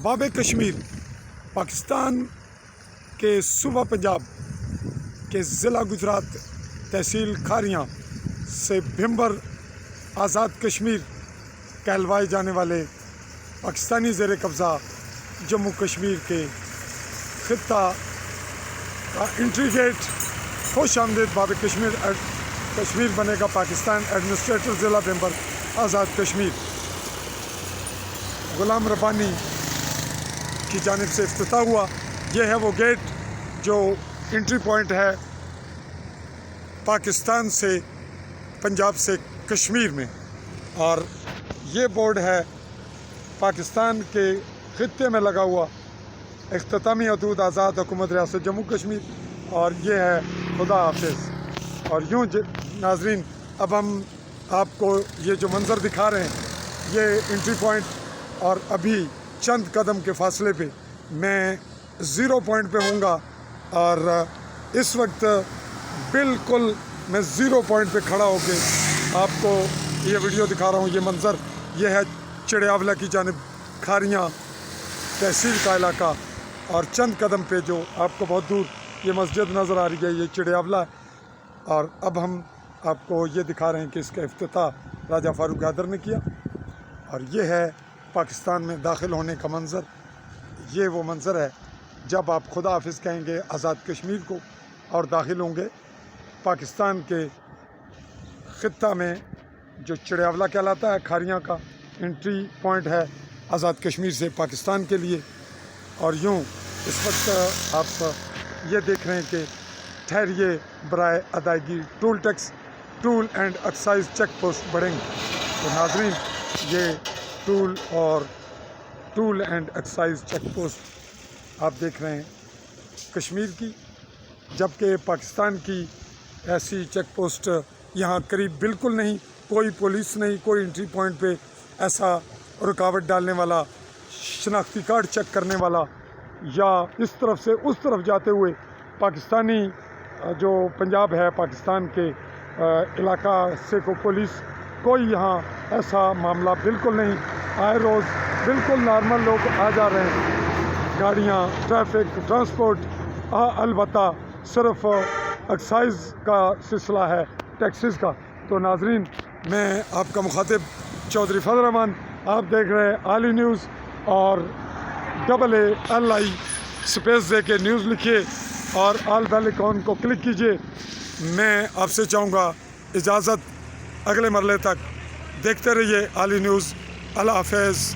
बाब कश्मीर पाकिस्तान के सूबा पंजाब के ज़िला गुजरात तहसील खारियाँ से भिम्बर आज़ाद कश्मीर कहलवाए जाने वाले पाकिस्तानी ज़ेर कब्ज़ा जम्मू कश्मीर के ख़ित्ता का इंट्री गेट। खुश आमदीद बाब कश्मीर बनेगा पाकिस्तान एडमिनिस्ट्रेटर ज़िला भिम्बर आज़ाद कश्मीर। ग़ुलाम रब्बानी की जानिब से इफ्तिताह हुआ। ये है वो गेट जो इंट्री पॉइंट है पाकिस्तान से पंजाब से कश्मीर में, और ये बोर्ड है पाकिस्तान के ख़ित्ते में लगा हुआ इख्तितामी हदूद आज़ाद हुकूमत रियासत जम्मू कश्मीर, और ये है खुदा हाफिज़। और यूँ नाज़रीन, अब हम आपको ये जो मंज़र दिखा रहे हैं ये इंट्री पॉइंट, और अभी चंद कदम के फासले पे मैं ज़ीरो पॉइंट पे हूँगा, और इस वक्त बिल्कुल मैं ज़ीरो पॉइंट पे खड़ा होके आपको ये वीडियो दिखा रहा हूँ। ये मंज़र ये है चिड़ियावला की जानिब खारियाँ तहसील का इलाका, और चंद कदम पे जो आपको बहुत दूर ये मस्जिद नज़र आ रही है ये चिड़ियावला है। और अब हम आपको ये दिखा रहे हैं कि इसका इफ्तिताह राजा फ़ारूक हैदर ने किया, और ये है पाकिस्तान में दाखिल होने का मंज़र। ये वो मंज़र है जब आप खुदा हाफिज़ कहेंगे आज़ाद कश्मीर को और दाखिल होंगे पाकिस्तान के ख़ित्ता में जो चिड़ियावला कहलाता है। खारियाँ का इंट्री पॉइंट है आज़ाद कश्मीर से पाकिस्तान के लिए। और यूँ इस वक्त आप ये देख रहे हैं कि ठहरिए बराए अदायगी toll tax toll and excise check post बढ़ेंगे। तो नाज़रीन, ये toll and excise check post आप देख रहे हैं कश्मीर की, जबकि पाकिस्तान की ऐसी चेक पोस्ट यहाँ करीब बिल्कुल नहीं। कोई पुलिस नहीं, कोई एंट्री पॉइंट पे ऐसा रुकावट डालने वाला, शनाख्ती कार्ड चेक करने वाला, या इस तरफ से उस तरफ जाते हुए पाकिस्तानी जो पंजाब है पाकिस्तान के इलाका से को पुलिस, कोई यहाँ ऐसा मामला बिल्कुल नहीं। आए रोज़ बिल्कुल नॉर्मल लोग आ जा रहे हैं, गाड़ियाँ, ट्रैफिक, ट्रांसपोर्ट, अलबत्ता सिर्फ एक्साइज का सिलसिला है, टैक्सेस का। तो नाज़रीन, मैं आपका मुखातिब चौधरी फजल रहमान, आप देख रहे हैं आली न्यूज़, और AALI स्पेस दे के न्यूज़ लिखिए और आल बेल आइकॉन को क्लिक कीजिए। मैं आपसे चाहूँगा इजाज़त, अगले मरले तक देखते रहिए आली न्यूज़। अल्लाह हाफ़िज़।